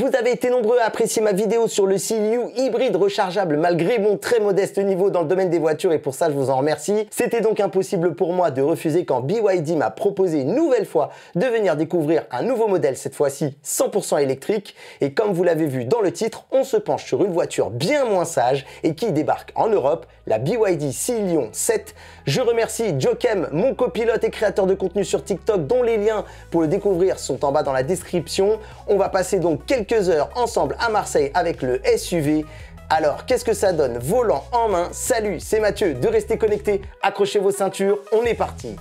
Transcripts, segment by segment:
Vous avez été nombreux à apprécier ma vidéo sur le CLU hybride rechargeable malgré mon très modeste niveau dans le domaine des voitures et pour ça je vous en remercie. C'était donc impossible pour moi de refuser quand BYD m'a proposé une nouvelle fois de venir découvrir un nouveau modèle, cette fois-ci 100% électrique. Et comme vous l'avez vu dans le titre, on se penche sur une voiture bien moins sage et qui débarque en Europe, la BYD Scion 7. Je remercie Jokem, mon copilote et créateur de contenu sur TikTok dont les liens pour le découvrir sont en bas dans la description. On va passer donc quelques heures ensemble à Marseille avec le SUV. Alors, qu'est-ce que ça donne volant en main? Salut, c'est Mathieu de Rester Connecté. Accrochez vos ceintures, on est parti.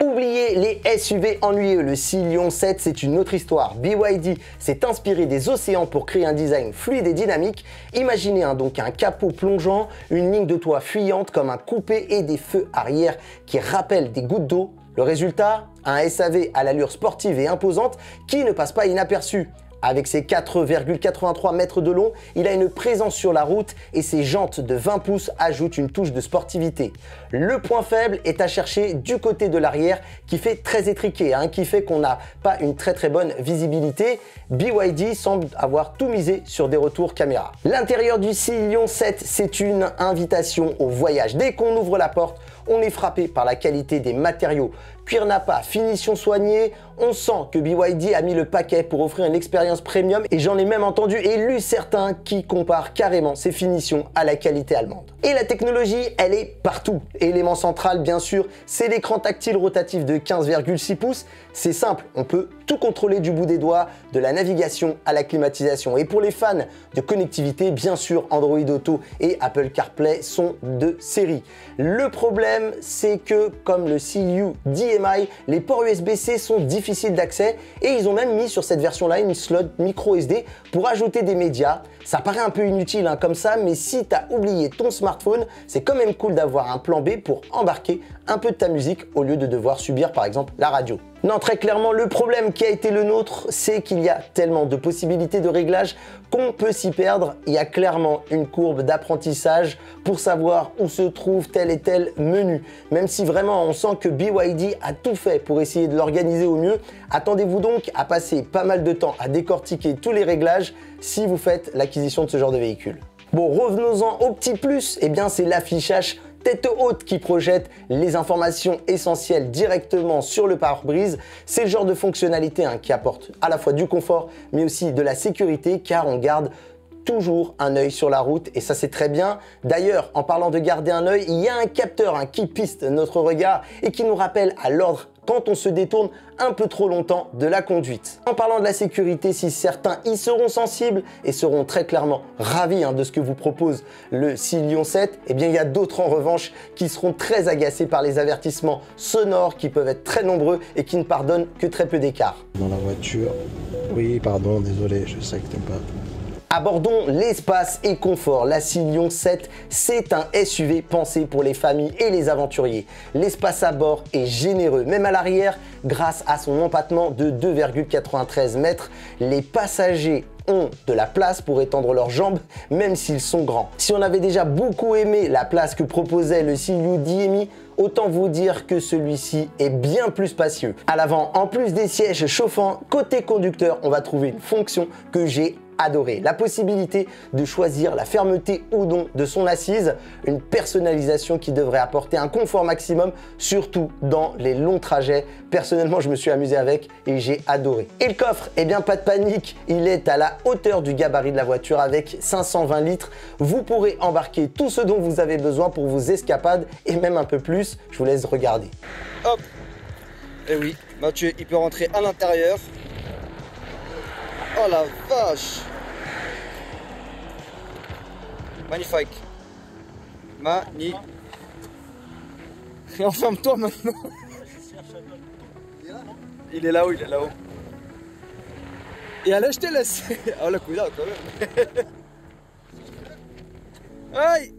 Oubliez les SUV ennuyeux, le Scion 7 c'est une autre histoire. BYD s'est inspiré des océans pour créer un design fluide et dynamique. Imaginez donc un capot plongeant, une ligne de toit fuyante comme un coupé et des feux arrière qui rappellent des gouttes d'eau. Le résultat, un SAV à l'allure sportive et imposante qui ne passe pas inaperçu. Avec ses 4,83 mètres de long, il a une présence sur la route et ses jantes de 20 pouces ajoutent une touche de sportivité. Le point faible est à chercher du côté de l'arrière qui fait très étriqué, qui fait qu'on n'a pas une très bonne visibilité. BYD semble avoir tout misé sur des retours caméra. L'intérieur du Scion 7, c'est une invitation au voyage. Dès qu'on ouvre la porte, on est frappé par la qualité des matériaux. Cuir nappa, finition soignée, on sent que BYD a mis le paquet pour offrir une expérience premium et j'en ai même entendu et lu certains qui comparent carrément ces finitions à la qualité allemande. Et la technologie, elle est partout. Élément central, bien sûr, c'est l'écran tactile rotatif de 15,6 pouces. C'est simple, on peut tout contrôler du bout des doigts, de la navigation à la climatisation. Et pour les fans de connectivité, bien sûr, Android Auto et Apple CarPlay sont de série. Le problème, c'est que comme le CLU DMI, les ports USB-C sont difficiles d'accès et ils ont même mis sur cette version-là une slot micro SD pour ajouter des médias. Ça paraît un peu inutile comme ça, mais si tu as oublié ton smartphone, c'est quand même cool d'avoir un plan B pour embarquer un peu de ta musique au lieu de devoir subir par exemple la radio. Non, très clairement, le problème qui a été le nôtre, c'est qu'il y a tellement de possibilités de réglage qu'on peut s'y perdre. Il y a clairement une courbe d'apprentissage pour savoir où se trouve tel et tel menu. Même si vraiment on sent que BYD a tout fait pour essayer de l'organiser au mieux, attendez-vous donc à passer pas mal de temps à décortiquer tous les réglages si vous faites l'acquisition de ce genre de véhicule. Bon, revenons-en au petit plus, c'est l'affichage tête haute qui projette les informations essentielles directement sur le pare-brise. C'est le genre de fonctionnalité qui apporte à la fois du confort mais aussi de la sécurité car on garde toujours un œil sur la route et ça c'est très bien. D'ailleurs, en parlant de garder un œil, il y a un capteur qui piste notre regard et qui nous rappelle à l'ordre quand on se détourne un peu trop longtemps de la conduite. En parlant de la sécurité, si certains y seront sensibles et seront très clairement ravis de ce que vous propose le Scion 7, il y a d'autres en revanche qui seront très agacés par les avertissements sonores qui peuvent être très nombreux et qui ne pardonnent que très peu d'écart. Dans la voiture, oui pardon, désolé, je sais que t'aimes pas. Abordons l'espace et confort. La Scion 7, c'est un SUV pensé pour les familles et les aventuriers. L'espace à bord est généreux, même à l'arrière, grâce à son empattement de 2,93 mètres. Les passagers ont de la place pour étendre leurs jambes, même s'ils sont grands. Si on avait déjà beaucoup aimé la place que proposait le CLU DMI, autant vous dire que celui-ci est bien plus spacieux. À l'avant, en plus des sièges chauffants, côté conducteur, on va trouver une fonction que j'ai adoré, la possibilité de choisir la fermeté ou non de son assise, une personnalisation qui devrait apporter un confort maximum, surtout dans les longs trajets. Personnellement, je me suis amusé avec et j'ai adoré. Et le coffre, pas de panique, il est à la hauteur du gabarit de la voiture avec 520 litres. Vous pourrez embarquer tout ce dont vous avez besoin pour vos escapades et même un peu plus. Je vous laisse regarder. Hop. Et oui, Mathieu, il peut rentrer à l'intérieur. Oh la vache! Magnifique. Magnifique. Enferme-toi maintenant. Il est là-haut, il est là-haut. Et allez, je te laisse. Oh le cuidado quand même. Aïe!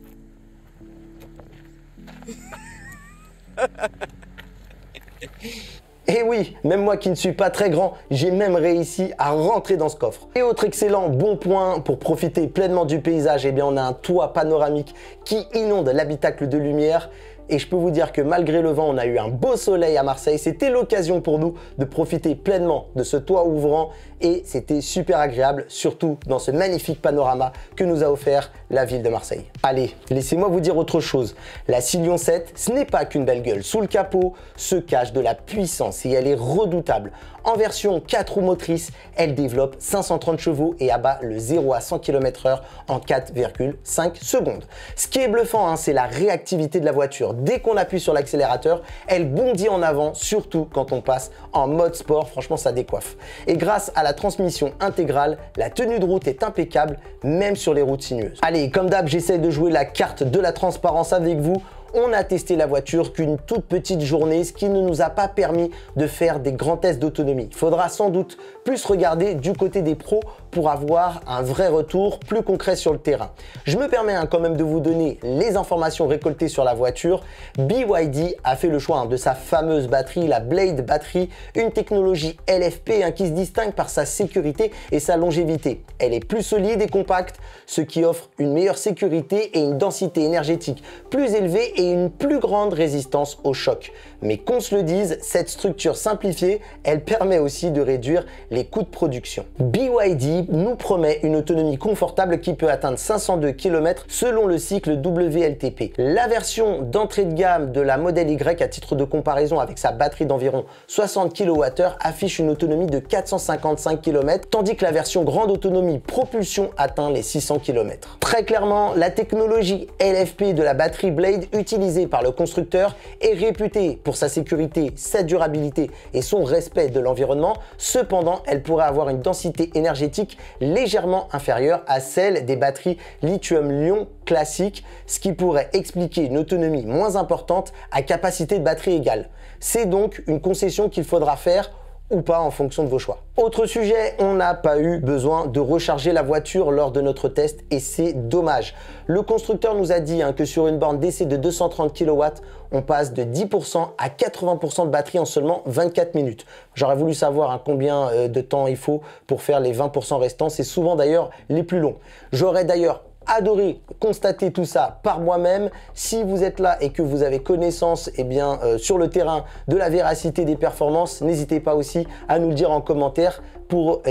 Et oui, même moi qui ne suis pas très grand, j'ai même réussi à rentrer dans ce coffre. Et autre excellent bon point pour profiter pleinement du paysage, eh bien on a un toit panoramique qui inonde l'habitacle de lumière. Et je peux vous dire que malgré le vent, on a eu un beau soleil à Marseille. C'était l'occasion pour nous de profiter pleinement de ce toit ouvrant et c'était super agréable, surtout dans ce magnifique panorama que nous a offert la ville de Marseille. Allez, laissez-moi vous dire autre chose. La Silion 7, ce n'est pas qu'une belle gueule. Sous le capot se cache de la puissance et elle est redoutable. En version 4 roues motrices, elle développe 530 chevaux et abat le 0 à 100 km/h en 4,5 secondes. Ce qui est bluffant, c'est la réactivité de la voiture. Dès qu'on appuie sur l'accélérateur, elle bondit en avant, surtout quand on passe en mode sport. Franchement, ça décoiffe. Et grâce à la transmission intégrale, la tenue de route est impeccable, même sur les routes sinueuses. Allez, comme d'hab, j'essaie de jouer la carte de la transparence avec vous. On a testé la voiture qu'une toute petite journée, ce qui ne nous a pas permis de faire des grands tests d'autonomie. Il faudra sans doute plus regarder du côté des pros pour avoir un vrai retour plus concret sur le terrain. Je me permets quand même de vous donner les informations récoltées sur la voiture. BYD a fait le choix de sa fameuse batterie, la Blade Battery, une technologie LFP qui se distingue par sa sécurité et sa longévité. Elle est plus solide et compacte, ce qui offre une meilleure sécurité et une densité énergétique plus élevée et une plus grande résistance au choc. Mais qu'on se le dise, cette structure simplifiée, elle permet aussi de réduire les coûts de production. BYD nous promet une autonomie confortable qui peut atteindre 502 km selon le cycle WLTP. La version d'entrée de gamme de la Model Y, à titre de comparaison avec sa batterie d'environ 60 kWh, affiche une autonomie de 455 km, tandis que la version grande autonomie propulsion atteint les 600 km. Très clairement, la technologie LFP de la batterie Blade utilisée par le constructeur est réputée pour sa sécurité, sa durabilité et son respect de l'environnement. Cependant, elle pourrait avoir une densité énergétique légèrement inférieure à celle des batteries lithium-ion classiques, ce qui pourrait expliquer une autonomie moins importante à capacité de batterie égale. C'est donc une concession qu'il faudra faire ou pas en fonction de vos choix. Autre sujet, on n'a pas eu besoin de recharger la voiture lors de notre test et c'est dommage. Le constructeur nous a dit que sur une borne d'essai de 230 kW, on passe de 10% à 80% de batterie en seulement 24 minutes. J'aurais voulu savoir combien de temps il faut pour faire les 20% restants. C'est souvent d'ailleurs les plus longs. J'aurais d'ailleurs adoré constater tout ça par moi-même. Si vous êtes là et que vous avez connaissance sur le terrain de la véracité des performances, n'hésitez pas aussi à nous le dire en commentaire pour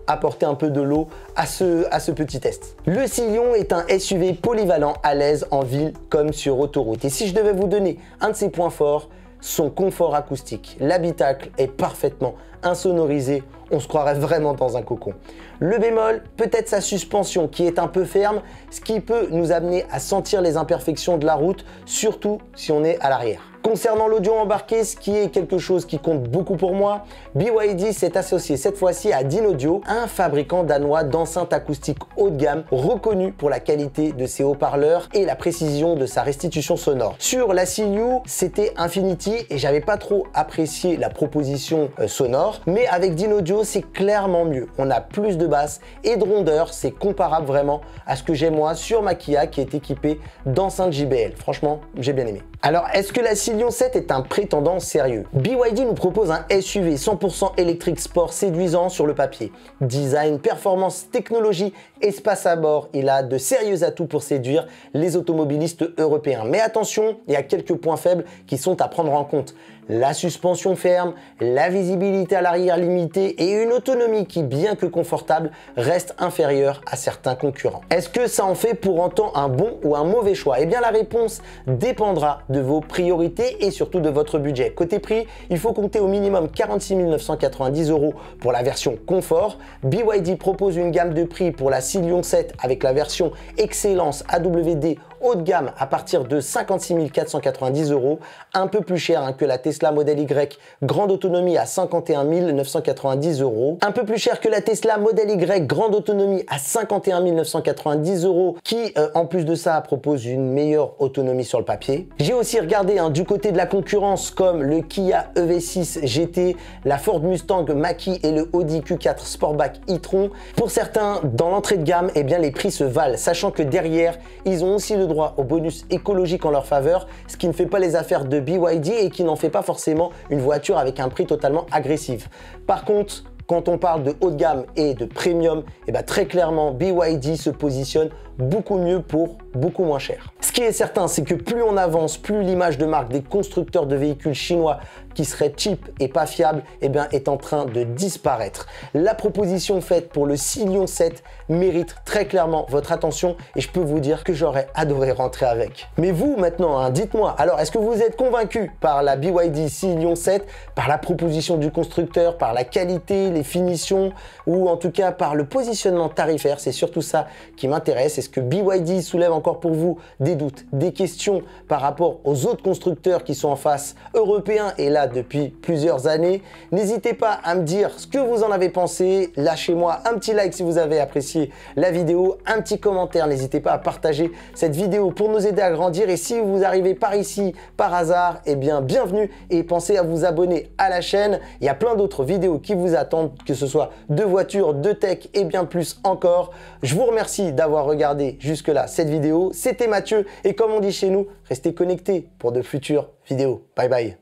apporter un peu de l'eau à ce petit test. Le Silion est un SUV polyvalent à l'aise en ville comme sur autoroute. Et si je devais vous donner un de ses points forts, son confort acoustique. L'habitacle est parfaitement insonorisé, on se croirait vraiment dans un cocon. Le bémol, peut-être sa suspension qui est un peu ferme, ce qui peut nous amener à sentir les imperfections de la route, surtout si on est à l'arrière. Concernant l'audio embarqué, ce qui est quelque chose qui compte beaucoup pour moi, BYD s'est associé cette fois-ci à Dynaudio, un fabricant danois d'enceintes acoustiques haut de gamme, reconnu pour la qualité de ses haut-parleurs et la précision de sa restitution sonore. Sur la Siliu, c'était Infinity et j'avais pas trop apprécié la proposition sonore, mais avec Dynaudio, c'est clairement mieux. On a plus de basse et de rondeur, c'est comparable vraiment à ce que j'ai moi sur ma Kia qui est équipée d'enceintes JBL. Franchement, j'ai bien aimé. Alors, est-ce que la Silion 7 est un prétendant sérieux? BYD nous propose un SUV 100% électrique sport séduisant sur le papier. Design, performance, technologie, espace à bord, il a de sérieux atouts pour séduire les automobilistes européens. Mais attention, il y a quelques points faibles qui sont à prendre en compte. La suspension ferme, la visibilité à l'arrière limitée et une autonomie qui, bien que confortable, reste inférieure à certains concurrents. Est-ce que ça en fait pour autant un bon ou un mauvais choix? Eh bien la réponse dépendra de vos priorités et surtout de votre budget. Côté prix, il faut compter au minimum 46 990 € pour la version confort. BYD propose une gamme de prix pour la Silion 7 avec la version Excellence AWD haut de gamme à partir de 56 490 €, un peu plus cher que la Tesla Model Y grande autonomie à 51 990 €, un peu plus cher que la Tesla Model Y grande autonomie à 51 990 € qui en plus de ça propose une meilleure autonomie sur le papier. J'ai aussi regardé du côté de la concurrence comme le Kia EV6 GT, la Ford Mustang Mach-E et le Audi Q4 Sportback e-tron. Pour certains, dans l'entrée de gamme, les prix se valent, sachant que derrière, ils ont aussi le droit au bonus écologique en leur faveur, ce qui ne fait pas les affaires de BYD et qui n'en fait pas forcément une voiture avec un prix totalement agressif. Par contre, quand on parle de haut de gamme et de premium, et très clairement, BYD se positionne beaucoup mieux pour beaucoup moins cher. Ce qui est certain, c'est que plus on avance, plus l'image de marque des constructeurs de véhicules chinois qui seraient cheap et pas fiables est en train de disparaître. La proposition faite pour le Scion 7 mérite très clairement votre attention et je peux vous dire que j'aurais adoré rentrer avec. Mais vous maintenant, dites-moi, alors est-ce que vous êtes convaincu par la BYD Scion 7, par la proposition du constructeur, par la qualité, les finitions ou en tout cas par le positionnement tarifaire? C'est surtout ça qui m'intéresse. Est-ce que BYD soulève encore pour vous des doutes, des questions par rapport aux autres constructeurs qui sont en face, européens et là depuis plusieurs années? N'hésitez pas à me dire ce que vous en avez pensé. Lâchez-moi un petit like si vous avez apprécié la vidéo, un petit commentaire. N'hésitez pas à partager cette vidéo pour nous aider à grandir. Et si vous arrivez par ici, par hasard, bienvenue et pensez à vous abonner à la chaîne. Il y a plein d'autres vidéos qui vous attendent, que ce soit de voitures, de tech et bien plus encore. Je vous remercie d'avoir regardé jusque-là cette vidéo. C'était Mathieu et comme on dit chez nous, restez connectés pour de futures vidéos. Bye bye.